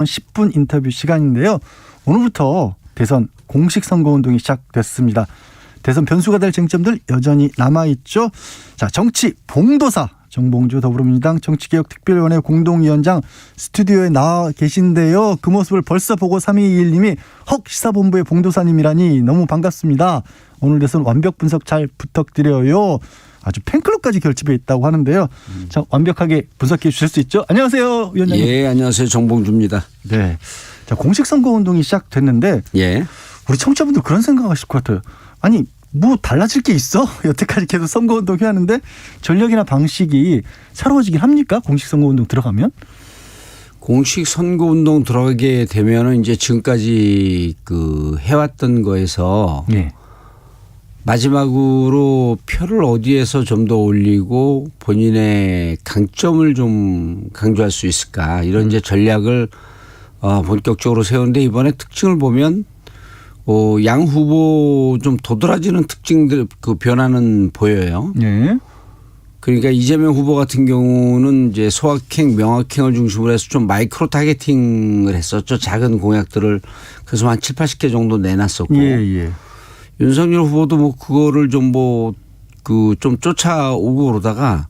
10분 인터뷰 시간인데요. 오늘부터 대선 공식 선거운동이 시작됐습니다. 대선 변수가 될 쟁점들 여전히 남아있죠. 자, 정치 봉도사 정봉주 더불어민주당 정치개혁특별위원회 공동위원장 스튜디오에 나와 계신데요. 그 모습을 벌써 보고 3221님이 헉 시사본부의 봉도사님이라니 너무 반갑습니다. 오늘 대선 완벽 분석 잘 부탁드려요. 아주 팬클럽까지 결집해 있다고 하는데요. 자, 완벽하게 분석해 주실 수 있죠? 안녕하세요, 위원장님. 예, 안녕하세요. 정봉주입니다. 네. 자, 공식 선거운동이 시작됐는데 예. 우리 청취자분들 그런 생각하실 것 같아요. 아니, 뭐 달라질 게 있어? 여태까지 계속 선거운동 해왔는데 전력이나 방식이 새로워지긴 합니까? 공식 선거운동 들어가면? 공식 선거운동 들어가게 되면은 이제 지금까지 그 해왔던 거에서 네. 마지막으로 표를 어디에서 좀 더 올리고 본인의 강점을 좀 강조할 수 있을까 이런 이제 전략을 본격적으로 세우는데 이번에 특징을 보면 양 후보 좀 도드라지는 특징들 그 변화는 보여요. 네. 그러니까 이재명 후보 같은 경우는 이제 소확행, 명확행을 중심으로 해서 좀 마이크로 타겟팅을 했었죠. 작은 공약들을 그래서 한 7, 80개 정도 내놨었고. 예. 윤석열 후보도 뭐 그거를 좀 좀 쫓아오고 그러다가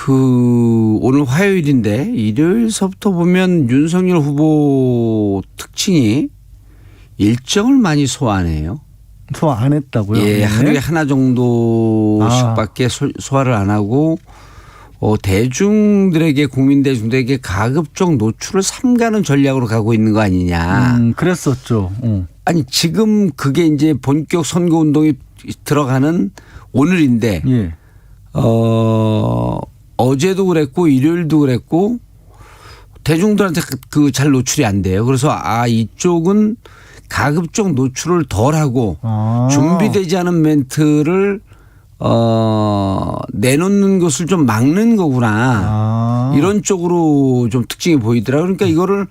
오늘 화요일인데 일요일서부터 보면 윤석열 후보 특징이 일정을 많이 소화 안 해요. 소화 안 했다고요? 예, 네. 하루에 하나 정도씩밖에 소화를 안 하고 국민 대중들에게 가급적 노출을 삼가는 전략으로 가고 있는 거 아니냐. 그랬었죠. 아니 지금 그게 이제 본격 선거 운동이 들어가는 오늘인데 예. 어제도 그랬고 일요일도 그랬고 대중들한테 그 잘 노출이 안 돼요. 그래서 이쪽은 가급적 노출을 덜하고 준비되지 않은 멘트를 내놓는 것을 좀 막는 거구나. 이런 쪽으로 좀 특징이 보이더라고요. 그러니까 이거를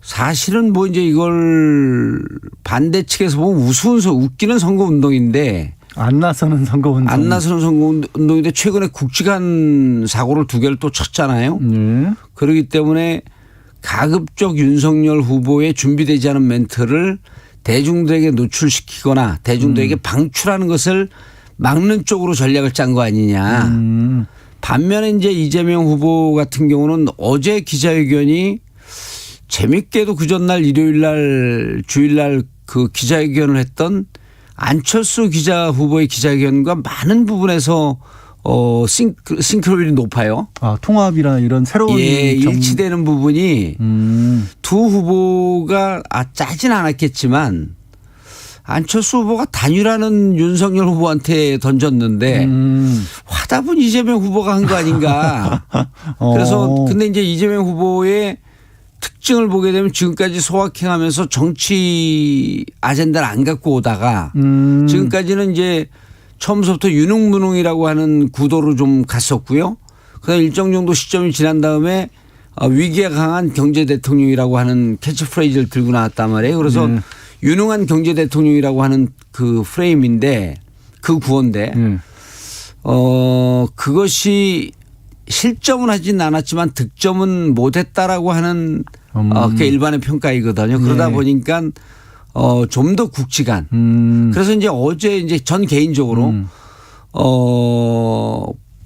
사실은 뭐 이제 이걸 반대 측에서 보면 웃기는 선거 운동인데 안 나서는 선거운동. 안 나서는 선거 운동인데 최근에 굵직한 사고를 2개를 또 쳤잖아요. 네. 그렇기 때문에 가급적 윤석열 후보의 준비되지 않은 멘트를 대중들에게 노출시키거나 대중들에게 방출하는 것을 막는 쪽으로 전략을 짠 거 아니냐. 반면에 이제 이재명 후보 같은 경우는 어제 기자회견이 재밌게도 그 전날 일요일날 주일날 그 기자회견을 했던 안철수 후보의 기자회견과 많은 부분에서 싱크로율이 높아요. 통합이나 이런 새로운 일치되는 부분이 두 후보가 짜진 않았겠지만 안철수 후보가 단일화는 윤석열 후보한테 던졌는데 화답은 이재명 후보가 한 거 아닌가. 그래서 근데 이제 이재명 후보의 특징을 보게 되면 지금까지 소확행하면서 정치 아젠다를 안 갖고 오다가 지금까지는 이제 처음부터 유능무능이라고 하는 구도로 좀 갔었고요. 그다음 일정 정도 시점이 지난 다음에 위기에 강한 경제 대통령이라고 하는 캐치프레이즈를 들고 나왔단 말이에요. 그래서 유능한 경제 대통령이라고 하는 그 프레임인데 그 구호인데 그것이 실점은 하진 않았지만 득점은 못했다라고 하는 그게 일반의 평가이거든요. 그러다 보니까 좀 더 굵직한. 그래서 이제 어제 전 개인적으로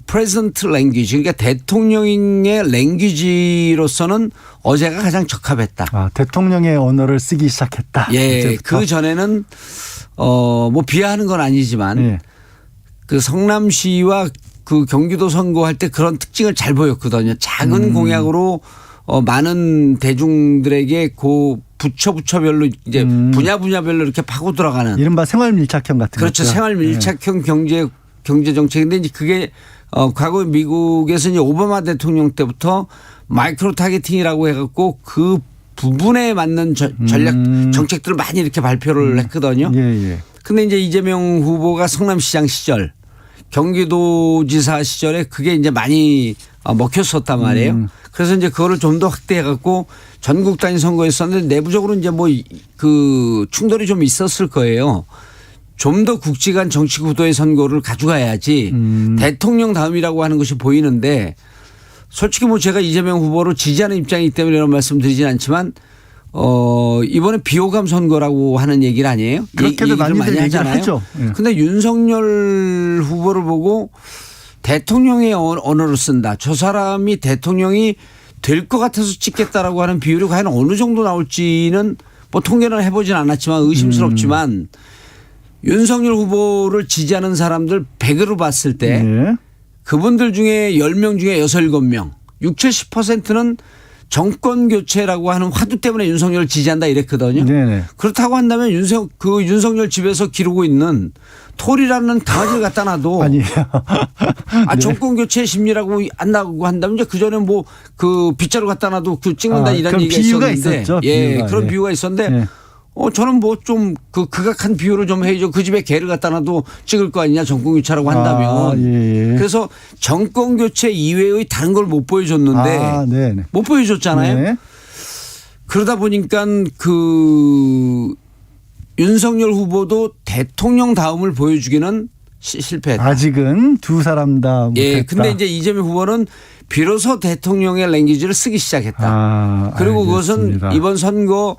프레젠트 랭귀지 그러니까 대통령의 랭귀지로서는 어제가 가장 적합했다. 대통령의 언어를 쓰기 시작했다. 예. 어제부터. 그 전에는 뭐 비하하는 건 아니지만 그 성남시와 그 경기도 선거할 때 그런 특징을 잘 보였거든요. 작은 공약으로 많은 대중들에게 그 부처별로 이제 분야별로 이렇게 파고 들어가는 이른바 생활 밀착형 같은 그렇죠. 거죠. 생활 밀착형 경제 정책인데 이제 그게 과거 미국에서 이제 오바마 대통령 때부터 마이크로 타겟팅이라고 해갖고 그 부분에 맞는 전략 정책들을 많이 이렇게 발표를 했거든요. 예. 근데 이제 이재명 후보가 성남시장 시절 경기도지사 시절에 그게 이제 많이 먹혔었단 말이에요. 그래서 이제 그거를 좀 더 확대해 갖고 전국 단위 선거였었는데 내부적으로 이제 뭐 그 충돌이 좀 있었을 거예요. 좀 더 굵직한 정치 구도의 선거를 가져가야지 대통령 다음이라고 하는 것이 보이는데 솔직히 뭐 제가 이재명 후보를 지지하는 입장이기 때문에 이런 말씀 드리진 않지만 이번에 비호감 선거라고 하는 얘기를 아니에요? 그렇게도 많이들 얘기를 하죠. 그런데 윤석열 후보를 보고 대통령의 언어를 쓴다. 저 사람이 대통령이 될 것 같아서 찍겠다라고 하는 비율이 과연 어느 정도 나올지는 뭐 통계는 해보진 않았지만 의심스럽지만 윤석열 후보를 지지하는 사람들 100으로 봤을 때 네. 그분들 중에 10명 중에 6, 7명 60, 70%는 정권 교체라고 하는 화두 때문에 윤석열을 지지한다 이랬거든요. 네네. 그렇다고 한다면 윤석열 집에서 기르고 있는 톨이라는 강아지를 갖다 놔도 아니에요. 네. 정권 교체 심리라고 안 나오고 한다면 이제 그 전에 뭐 그 빗자루 갖다 놔도 그 찍는다 이런 그런 얘기가 비유가 있었는데 있었죠. 예, 비유가. 그런 네. 비유가 있었는데 네. 저는 뭐 좀 그 극악한 비유를 좀 해야죠. 그 집에 개를 갖다 놔도 찍을 거 아니냐 정권 교체라고 한다면. 예. 그래서 정권 교체 이외의 다른 걸 못 보여줬는데 네네. 못 보여줬잖아요. 네. 그러다 보니까 그 윤석열 후보도 대통령 다음을 보여주기는 실패했다. 아직은 두 사람 다 못했다. 예, 근데 이제 이재명 후보는 비로소 대통령의 랭귀지를 쓰기 시작했다. 그리고 알겠습니다. 그것은 이번 선거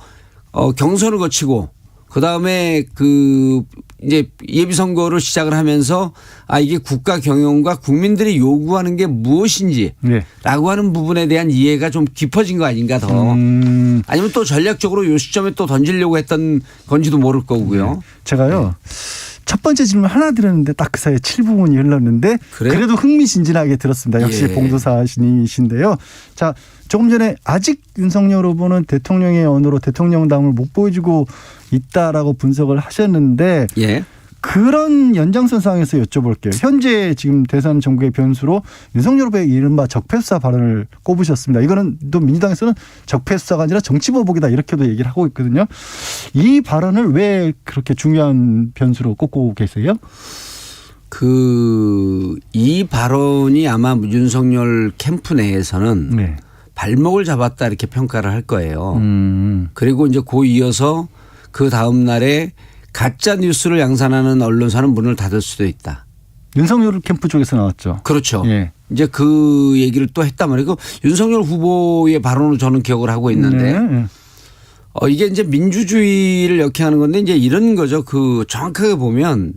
경선을 거치고 그 다음에 그 이제 예비 선거를 시작을 하면서 이게 국가 경영과 국민들이 요구하는 게 무엇인지라고 네. 하는 부분에 대한 이해가 좀 깊어진 거 아닌가 더. 아니면 또 전략적으로 요 시점에 또 던지려고 했던 건지도 모를 거고요. 네. 제가요. 첫 번째 질문 하나 드렸는데 딱 그 사이에 7분이 흘렀는데 그래요? 그래도 흥미진진하게 들었습니다. 역시 예. 봉도사 신이신데요. 자, 조금 전에 아직 윤석열 후보는 대통령의 언어로 대통령다움을 못 보여주고 있다라고 분석을 하셨는데 예. 그런 연장선상에서 여쭤볼게요. 현재 지금 대선 정국의 변수로 윤석열 후보의 이른바 적폐수사 발언을 꼽으셨습니다. 이거는 또 민주당에서는 적폐수사가 아니라 정치보복이다 이렇게도 얘기를 하고 있거든요. 이 발언을 왜 그렇게 중요한 변수로 꼽고 계세요? 이 발언이 아마 윤석열 캠프 내에서는 네. 발목을 잡았다 이렇게 평가를 할 거예요. 음. 그리고 이제 그 이어서 그 다음 날에 가짜 뉴스를 양산하는 언론사는 문을 닫을 수도 있다. 윤석열 캠프 쪽에서 나왔죠. 그렇죠. 예. 이제 그 얘기를 또 했단 말이에요. 윤석열 후보의 발언을 저는 기억을 하고 있는데 네. 이게 이제 민주주의를 역행하는 건데 이제 이런 거죠. 그 정확하게 보면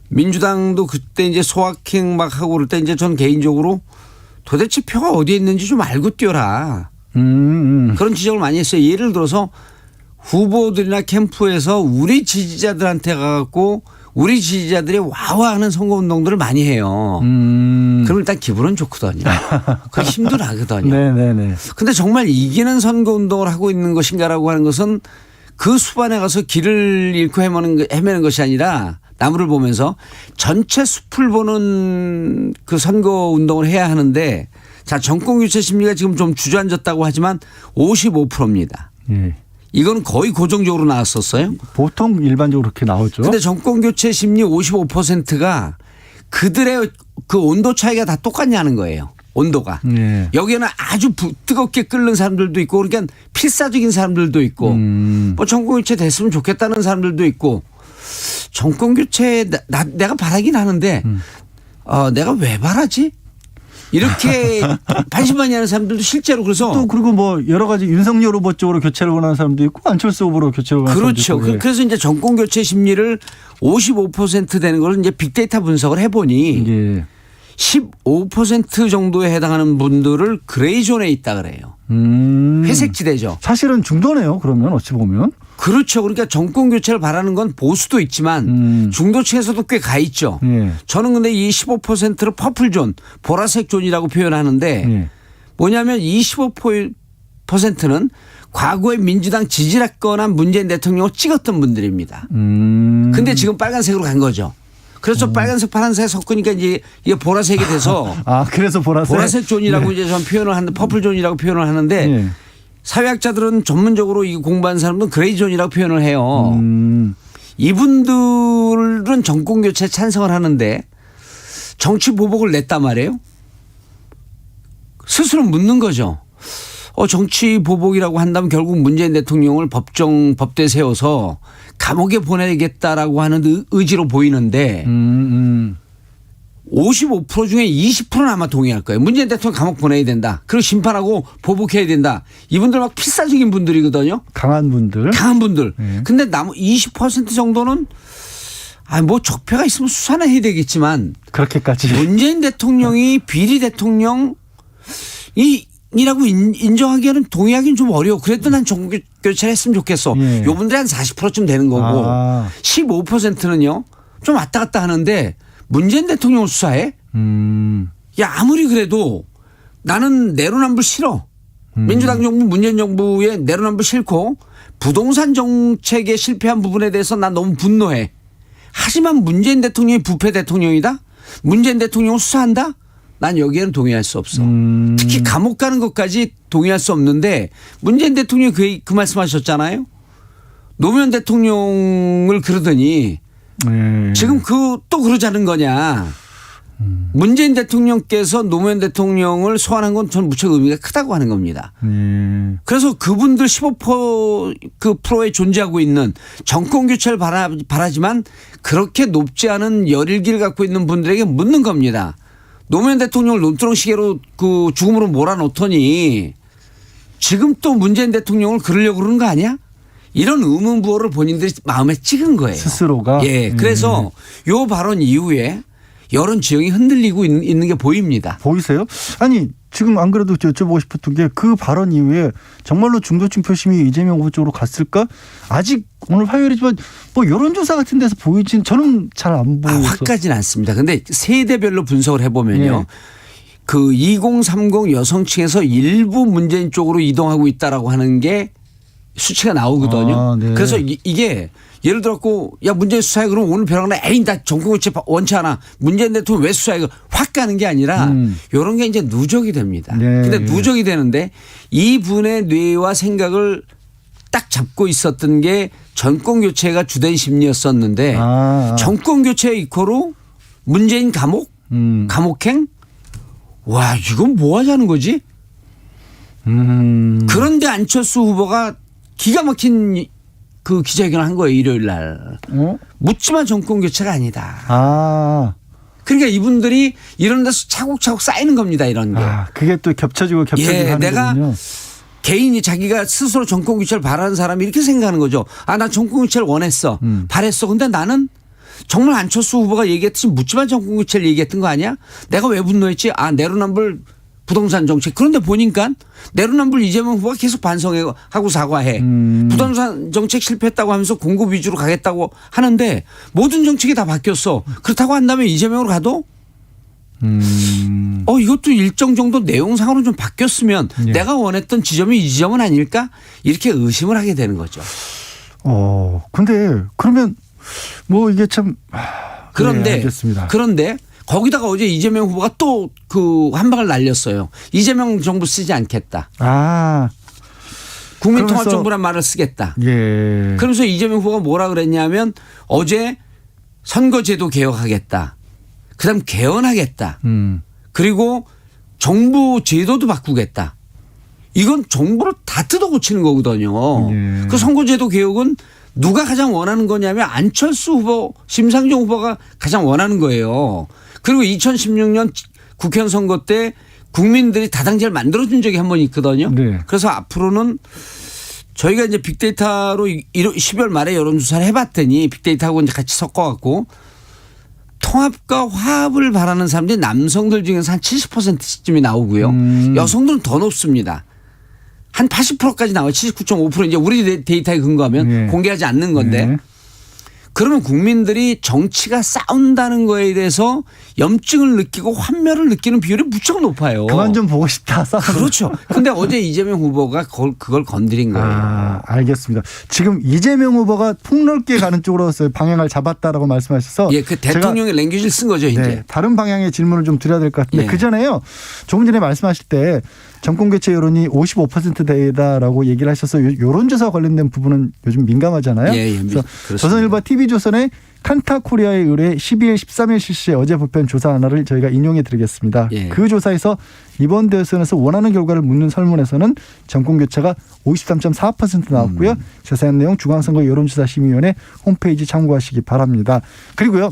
민주당도 그때 이제 소확행 막 하고 그럴 때 이제 전 개인적으로 도대체 표가 어디에 있는지 좀 알고 뛰어라. 그런 지적을 많이 했어요. 예를 들어서 후보들이나 캠프에서 우리 지지자들한테 가갖고 우리 지지자들이 와와하는 선거운동들을 많이 해요. 그럼 일단 기분은 좋거든요. 그 힘도 나거든요. 네네네. 근데 정말 이기는 선거운동을 하고 있는 것인가라고 하는 것은 그 수반에 가서 길을 잃고 헤매는 것이 아니라 나무를 보면서 전체 숲을 보는 그 선거운동을 해야 하는데 자, 정권교체 심리가 지금 좀 주저앉았다고 하지만 55%입니다. 예. 이건 거의 고정적으로 나왔었어요. 보통 일반적으로 그렇게 나오죠. 그런데 정권교체 심리 55%가 그들의 그 온도 차이가 다 똑같냐는 거예요. 온도가. 예. 여기에는 아주 뜨겁게 끓는 사람들도 있고 그러니까 필사적인 사람들도 있고 뭐 정권교체 됐으면 좋겠다는 사람들도 있고 정권교체 내가 바라긴 하는데 내가 왜 바라지? 이렇게 반신반의 하는 사람들도 실제로 그래서 또 그리고 뭐 여러 가지 윤석열 후보 쪽으로 교체를 원하는 사람도 있고 안철수 후보로 교체를 원하는 그렇죠. 사람도 있고. 그래서 이제 정권 교체 심리를 55% 되는 걸 이제 빅데이터 분석을 해보니 예. 15% 정도에 해당하는 분들을 그레이존에 있다 그래요. 회색지대죠. 사실은 중도네요. 그러면 어찌 보면. 그렇죠. 그러니까 정권 교체를 바라는 건 보수도 있지만 중도층에서도 꽤 가 있죠. 예. 저는 근데 이 15%를 퍼플존, 보라색 존이라고 표현하는데 예. 뭐냐면 25%는 과거에 민주당 지지를 했거나 문재인 대통령을 찍었던 분들입니다. 근데 지금 빨간색으로 간 거죠. 그래서 빨간색, 파란색 섞으니까 이제 이게 보라색이 돼서 그래서 보라색 존이라고 이제 전 표현을 하는데 퍼플 존이라고 표현을 하는데 예. 사회학자들은 전문적으로 이 공부한 사람들은 그레이 존이라고 표현을 해요. 이분들은 정권 교체 찬성을 하는데 정치 보복을 냈단 말이에요. 스스로 묻는 거죠. 정치 보복이라고 한다면 결국 문재인 대통령을 법대에 세워서 감옥에 보내겠다라고 하는 의지로 보이는데 55% 중에 20%는 아마 동의할 거예요. 문재인 대통령 감옥 보내야 된다. 그리고 심판하고 보복해야 된다. 이분들 막 필사적인 분들이거든요. 강한 분들. 강한 분들. 네. 근데 나머 20% 정도는 뭐 적폐가 있으면 수사나 해야 되겠지만 그렇게까지. 문재인 대통령이 비리 대통령 이라고 인정하기에는 동의하기는 좀 어려워. 그래도 난 정권 교체를 했으면 좋겠어. 예. 요분들이 한 40%쯤 되는 거고 15%는요. 좀 왔다 갔다 하는데 문재인 대통령을 수사해? 야 아무리 그래도 나는 내로남불 싫어. 민주당 정부 문재인 정부의 내로남불 싫고 부동산 정책에 실패한 부분에 대해서 난 너무 분노해. 하지만 문재인 대통령이 부패 대통령이다? 문재인 대통령을 수사한다? 난 여기에는 동의할 수 없어. 특히 감옥 가는 것까지 동의할 수 없는데 문재인 대통령이 그 말씀하셨잖아요. 노무현 대통령을 그러더니 네. 지금 또 그러자는 거냐. 문재인 대통령께서 노무현 대통령을 소환한 건 저는 무척 의미가 크다고 하는 겁니다. 그래서 그분들 15%에 존재하고 있는 정권 교체를 바라지만 그렇게 높지 않은 열일기를 갖고 있는 분들에게 묻는 겁니다. 노무현 대통령을 논두렁 시계로 죽음으로 몰아넣더니 지금 또 문재인 대통령을 그러려고 그러는 거 아니야? 이런 의문부호를 본인들이 마음에 찍은 거예요. 스스로가. 예. 그래서 요 발언 이후에 여론 지형이 흔들리고 있는 게 보입니다. 보이세요? 아니 지금 안 그래도 여쭤보고 싶었던 게 그 발언 이후에 정말로 중도층 표심이 이재명 후보 쪽으로 갔을까? 아직 오늘 화요일이지만 뭐 여론조사 같은 데서 보이진 저는 잘 안 보여서. 확 가진 않습니다. 근데 세대별로 분석을 해보면요. 네. 그 2030 여성층에서 일부 문재인 쪽으로 이동하고 있다라고 하는 게 수치가 나오거든요. 네. 그래서 이게 예를 들었고 야 문재인 수사해 그러면 오늘 벼랑나 에이 나 정권 교체 원치 않아. 문재인 대통령 왜 수사해 확 가는 게 아니라 이런 게 이제 누적이 됩니다. 네. 근데 누적이 되는데 이분의 뇌와 생각을 딱 잡고 있었던 게 정권 교체가 주된 심리였었는데 정권 교체 이코로 문재인 감옥 감옥행 와 이건 뭐 하자는 거지? 그런데 안철수 후보가 기가 막힌 그 기자회견을 한 거예요. 일요일 날. 묻지마 정권 교체가 아니다. 그러니까 이분들이 이런 데서 차곡차곡 쌓이는 겁니다. 이런 게. 그게 또 겹쳐지고 하는 내가 거군요. 개인이 자기가 스스로 정권 교체를 바라는 사람이 이렇게 생각하는 거죠. 난 정권 교체를 원했어. 바랬어. 근데 나는 정말 안철수 후보가 얘기했듯이 묻지마 정권 교체를 얘기했던 거 아니야? 내가 왜 분노했지? 내로남불 부동산 정책. 그런데 보니까 내로남불 이재명 후보가 계속 반성하고 사과해. 부동산 정책 실패했다고 하면서 공급 위주로 가겠다고 하는데 모든 정책이 다 바뀌었어. 그렇다고 한다면 이재명으로 가도 이것도 일정 정도 내용상으로 좀 바뀌었으면 내가 원했던 지점이 이 지점은 아닐까? 이렇게 의심을 하게 되는 거죠. 근데 그러면 뭐 이게 참 그런데 알겠습니다. 그런데 거기다가 어제 이재명 후보가 또 그 한 방을 날렸어요. 이재명 정부 쓰지 않겠다. 국민통합정부란 말을 쓰겠다. 예. 그러면서 이재명 후보가 뭐라 그랬냐면 어제 선거제도 개혁하겠다. 그다음 개헌하겠다. 그리고 정부 제도도 바꾸겠다. 이건 정부를 다 뜯어 고치는 거거든요. 그 선거제도 개혁은 누가 가장 원하는 거냐면 안철수 후보, 심상정 후보가 가장 원하는 거예요. 그리고 2016년 국회의원 선거 때 국민들이 다당제를 만들어준 적이 한 번 있거든요. 그래서 앞으로는 저희가 이제 빅데이터로 12월 말에 여론조사를 해봤더니 빅데이터하고 이제 같이 섞어갖고 통합과 화합을 바라는 사람들이 남성들 중에서 한 70%쯤이 나오고요. 여성들은 더 높습니다. 한 80%까지 나와요. 79.5% 이제 우리 데이터에 근거하면 공개하지 않는 건데. 그러면 국민들이 정치가 싸운다는 거에 대해서 염증을 느끼고 환멸을 느끼는 비율이 무척 높아요. 그만 좀 보고 싶다. 그렇죠. 근데 어제 이재명 후보가 그걸 건드린 거예요. 알겠습니다. 지금 이재명 후보가 폭넓게 가는 쪽으로 방향을 잡았다라고 말씀하셔서 그 대통령의 랭귀지를 쓴 거죠. 이제. 다른 방향의 질문을 좀 드려야 될 것 같은데 그전에요. 조금 전에 말씀하실 때 정권 교체 여론이 55%대다라고 얘기를 하셔서 여론조사 관련된 부분은 요즘 민감하잖아요. 그래서 조선일보 TV조선의 칸타코리아에 의뢰 12일 13일 실시해 어제 발표한 조사 하나를 저희가 인용해 드리겠습니다. 그 조사에서 이번 대선에서 원하는 결과를 묻는 설문에서는 정권 교체가 53.4% 나왔고요. 자세한 내용 중앙선거 여론조사심의위원회 홈페이지 참고하시기 바랍니다. 그리고요.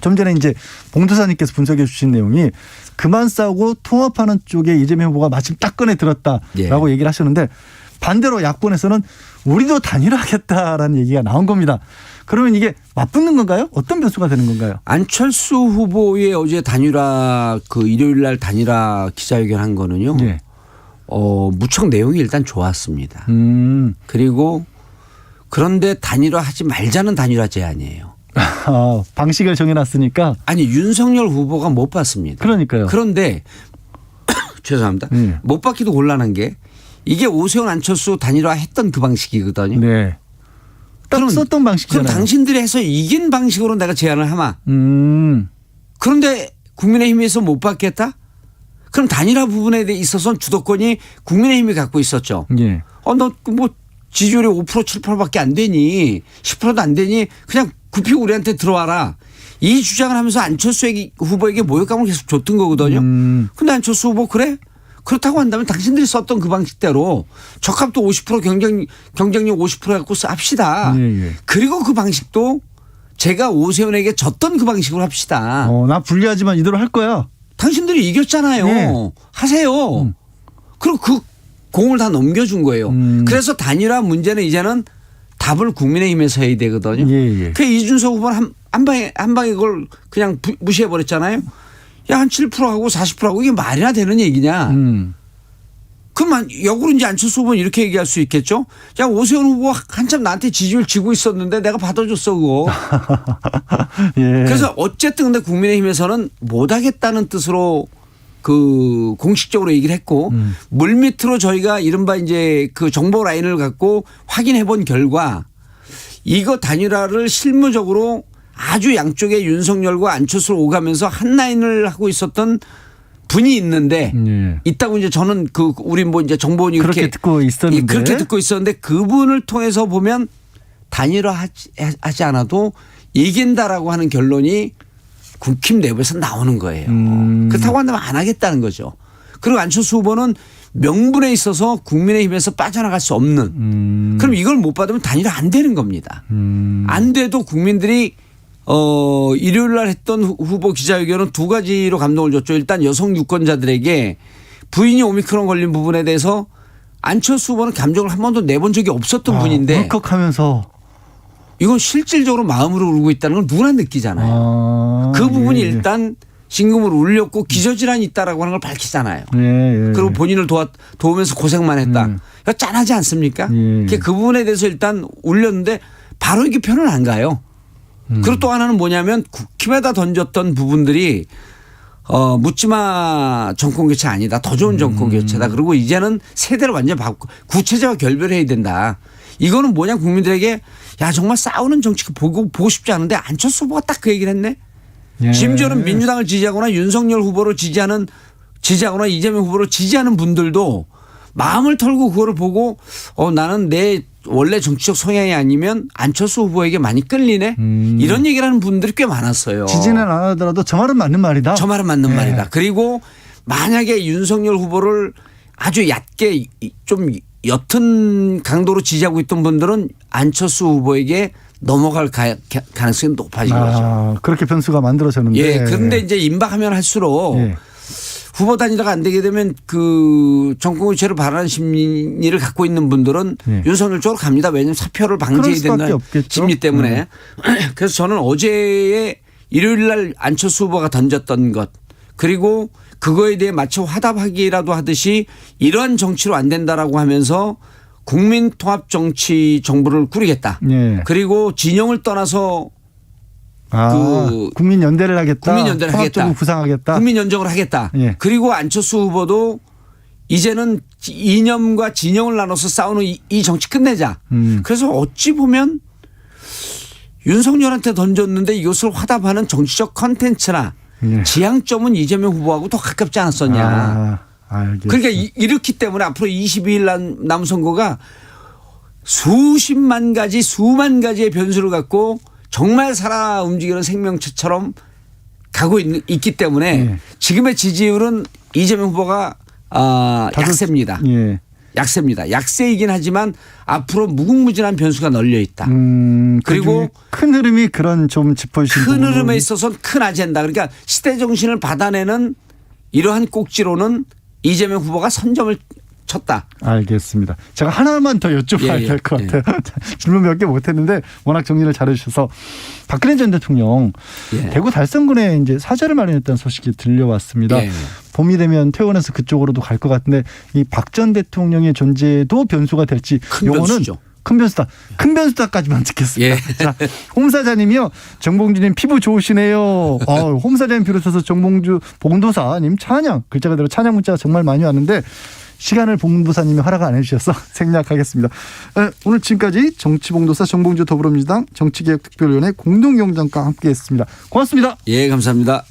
좀 전에 이제 봉도사님께서 분석해 주신 내용이 그만 싸우고 통합하는 쪽에 이재명 후보가 마침 딱 꺼내 들었다라고 예. 얘기를 하셨는데 반대로 야권에서는 우리도 단일화하겠다라는 얘기가 나온 겁니다. 그러면 이게 맞붙는 건가요? 어떤 변수가 되는 건가요? 안철수 후보의 어제 단일화 그 일요일 날 단일화 기자회견 한 거는요. 예. 무척 내용이 일단 좋았습니다. 그리고 그런데 단일화하지 말자는 단일화 제안이에요. 방식을 정해놨으니까. 아니 윤석열 후보가 못 받습니다. 그러니까요. 그런데 죄송합니다. 못 받기도 곤란한 게 이게 오세훈 안철수 단일화 했던 그 방식이거든요. 네. 딱 그럼, 썼던 방식이잖아요. 그럼 당신들이 해서 이긴 방식으로 내가 제안을 하마. 그런데 국민의힘에서 못 받겠다? 그럼 단일화 부분에 있어서는 주도권이 국민의힘이 갖고 있었죠. 예. 너 뭐 지지율이 5% 7%밖에 안 되니 10%도 안 되니 그냥 굽히고 우리한테 들어와라. 이 주장을 하면서 안철수 후보에게 모욕감을 계속 줬던 거거든요. 근데 안철수 후보 그래? 그렇다고 한다면 당신들이 썼던 그 방식대로 적합도 50% 경쟁력 50% 갖고 합시다. 예. 그리고 그 방식도 제가 오세훈에게 졌던 그 방식으로 합시다. 나 불리하지만 이대로 할 거야. 당신들이 이겼잖아요. 네. 하세요. 그리고 그 공을 다 넘겨준 거예요. 그래서 단일화 문제는 이제는 답을 국민의힘에서 해야 되거든요. 예. 그 이준석 후보는 한 방에 그걸 그냥 무시해 버렸잖아요. 야, 한 7%하고 40%하고 이게 말이나 되는 얘기냐. 그러면 역으로 이제 안철수 후보는 이렇게 얘기할 수 있겠죠. 야, 오세훈 후보가 한참 나한테 지지율 지고 있었는데 내가 받아줬어 그거. 예. 그래서 어쨌든 근데 국민의힘에서는 못하겠다는 뜻으로 그 공식적으로 얘기를 했고 물밑으로 저희가 이른바 이제 그 정보 라인을 갖고 확인해 본 결과 이거 단일화를 실무적으로 아주 양쪽에 윤석열과 안철수를 오가면서 한 라인을 하고 있었던 분이 있는데 있다고 이제 저는 그 우리 뭐 이제 정보원이 그렇게 듣고 있었는데 그렇게 듣고 있었는데 그분을 통해서 보면 단일화 하지 않아도 이긴다라고 하는 결론이 국힘 내부에서 나오는 거예요. 그렇다고 한다면 안 하겠다는 거죠. 그리고 안철수 후보는 명분에 있어서 국민의힘에서 빠져나갈 수 없는 그럼 이걸 못 받으면 단일화 안 되는 겁니다. 안 돼도 국민들이 일요일 날 했던 후보 기자회견은 두 가지로 감동을 줬죠. 일단 여성 유권자들에게 부인이 오미크론 걸린 부분에 대해서 안철수 후보는 감정을 한 번도 내본 적이 없었던 분인데 울컥하면서 이건 실질적으로 마음으로 울고 있다는 걸 누구나 느끼잖아요. 그 부분이 일단 심금을 울렸고 기저질환이 있다라고 하는 걸 밝히잖아요. 그리고 본인을 도우면서 고생만 했다. 이거 짠하지 않습니까? 그 부분에 대해서 일단 울렸는데 바로 이게 표는 안 가요. 그리고 또 하나는 뭐냐면 국힘에다 던졌던 부분들이 묻지마 정권 교체 아니다. 더 좋은 정권 교체다. 그리고 이제는 세대를 완전히 바꾸고 구체제와 결별해야 된다. 이거는 뭐냐 국민들에게 야 정말 싸우는 정치 보고 싶지 않은데 안철수 후보가 딱 그 얘기를 했네. 심지어는 민주당을 지지하거나 윤석열 후보를 지지하거나 이재명 후보를 지지하는 분들도 마음을 털고 그거를 보고 나는 내 원래 정치적 성향이 아니면 안철수 후보에게 많이 끌리네. 이런 얘기를 하는 분들이 꽤 많았어요. 지지는 안 하더라도 저 말은 맞는 말이다. 저 말은 맞는 말이다. 그리고 만약에 윤석열 후보를 아주 얕게 좀 옅은 강도로 지지하고 있던 분들은 안철수 후보에게 넘어갈 가능성이 높아진 거죠. 그렇게 변수가 만들어졌는데. 예. 그런데 이제 임박하면 할수록 후보 단일화가 안 되게 되면 그 정권 교체를 바라는 심리를 갖고 있는 분들은 윤석열 쪽으로 갑니다. 왜냐하면 사표를 방지해야 된다는 심리 때문에. 그래서 저는 어제의 일요일 날 안철수 후보가 던졌던 것 그리고 그거에 대해 마치 화답하기라도 하듯이 이러한 정치로 안 된다라고 하면서 국민 통합 정치 정부를 꾸리겠다. 그리고 진영을 떠나서 국민 연대를 하겠다. 국민 연대를 하겠다. 구상하겠다. 국민 연정을 하겠다. 그리고 안철수 후보도 이제는 이념과 진영을 나눠서 싸우는 이 정치 끝내자. 그래서 어찌 보면 윤석열한테 던졌는데 이것을 화답하는 정치적 컨텐츠나 지향점은 이재명 후보하고 더 가깝지 않았었냐. 그러니까 이렇기 때문에 앞으로 22일 남은 선거가 수만 가지의 변수를 갖고 정말 살아 움직이는 생명체처럼 가고 있기 때문에 지금의 지지율은 이재명 후보가 약세입니다. 약세입니다. 약세이긴 하지만 앞으로 무궁무진한 변수가 널려 있다. 그리고 큰 흐름이 그런 좀 짚어주신 큰 부분은 흐름에 있어서는 큰 아젠다. 그러니까 시대 정신을 받아내는 이러한 꼭지로는 이재명 후보가 선점을 쳤다. 알겠습니다. 제가 하나만 더 여쭤봐야 될 것 같아요. 질문 몇 개 못했는데 워낙 정리를 잘해주셔서 박근혜 전 대통령 대구 달성군에 이제 사저를 마련했다는 소식이 들려왔습니다. 봄이 되면 퇴원해서 그쪽으로도 갈 것 같은데 이 박 전 대통령의 존재도 변수가 될지 큰 요거는 변수죠. 큰 변수다. 큰 변수다까지만 듣겠습니다. 자, 홍 사장님이요. 정봉주님 피부 좋으시네요. 홍 사장님 비롯해서 정봉주 봉도사님 찬양. 글자 그대로 찬양 문자가 정말 많이 왔는데 시간을 봉도사님이 허락 안 해주셔서 생략하겠습니다. 오늘 지금까지 정치봉도사 정봉주 더불어민주당 정치개혁특별위원회 공동위원장과 함께했습니다. 고맙습니다. 예, 감사합니다.